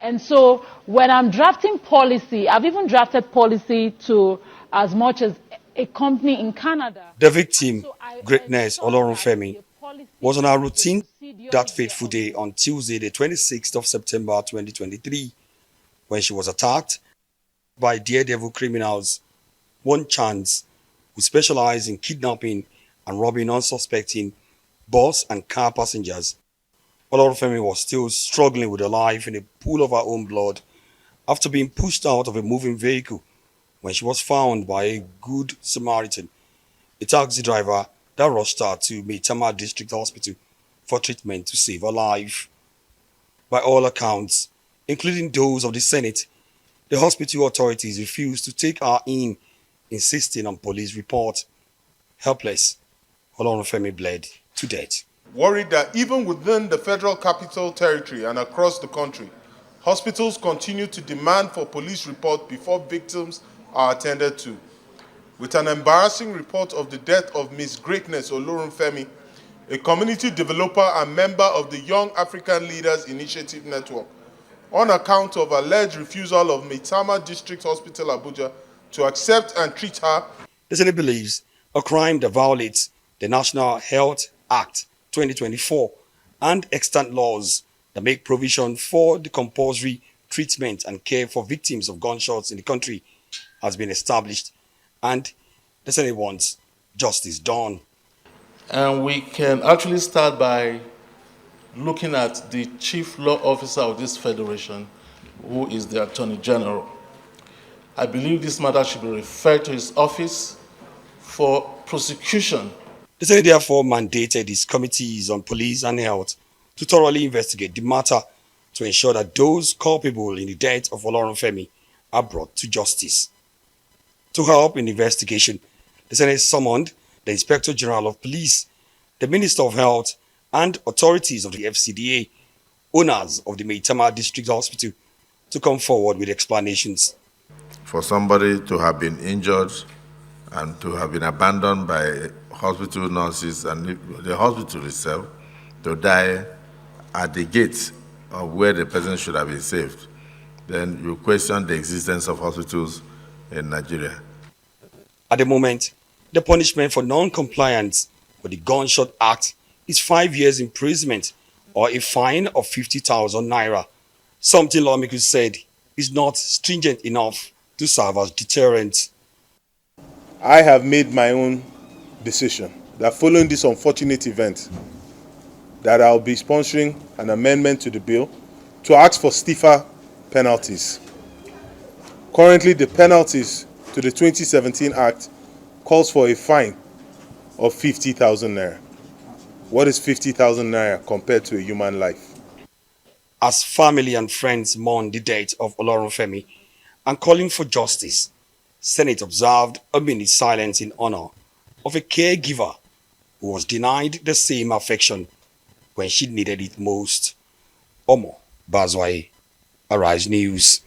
And so when I'm drafting policy, I've even drafted policy to as much as a company in Canada. The victim, So I Greatness ensure that Olorunfemi, the policy was on our is the routine procedure that there fateful on day on Tuesday, the 26th of September 2023, when she was attacked by daredevil criminals, one chance, who specialize in kidnapping and robbing unsuspecting bus and car passengers. Olorunfemi was still struggling with her life in a pool of her own blood after being pushed out of a moving vehicle when she was found by a good Samaritan, a taxi driver that rushed her to Maitama District Hospital for treatment to save her life. By all accounts, including those of the Senate, the hospital authorities refused to take her in, insisting on police report. Helpless, Olorunfemi bled to death. Worried that even within the Federal Capital Territory and across the country, hospitals continue to demand for police report before victims are attended to. With an embarrassing report of the death of Miss Greatness Olorunfemi, a community developer and member of the Young African Leaders Initiative Network, on account of alleged refusal of Maitama District Hospital Abuja to accept and treat her. The Senate believes a crime that violates the National Health Act 2024 and extant laws that make provision for the compulsory treatment and care for victims of gunshots in the country has been established, and the Senate wants justice done. And we can actually start by looking at the chief law officer of this federation, who is the Attorney General. I believe this matter should be referred to his office for prosecution. The Senate therefore mandated its committees on police and health to thoroughly investigate the matter to ensure that those culpable in the death of Olorunfemi are brought to justice. To help in the investigation, the Senate summoned the Inspector General of Police, the Minister of Health, and authorities of the FCDA, owners of the Maitama District Hospital, to come forward with explanations. For somebody to have been injured and to have been abandoned by hospital nurses and the hospital itself, to die at the gate of where the person should have been saved, then you question the existence of hospitals in Nigeria. At the moment, the punishment for non-compliance with the Gunshot Act is 5 years imprisonment or a fine of 50,000 naira, something lawmakers said is not stringent enough to serve as deterrent. I have made my own decision that following this unfortunate event, that I'll be sponsoring an amendment to the bill to ask for stiffer penalties. Currently, the penalties to the 2017 Act calls for a fine of 50,000 naira. What is 50,000 naira compared to a human life? As family and friends mourn the death of Olorunfemi and calling for justice, Senate observed a minute silence in honor of a caregiver who was denied the same affection when she needed it most. Omo Bazwai, Arise News.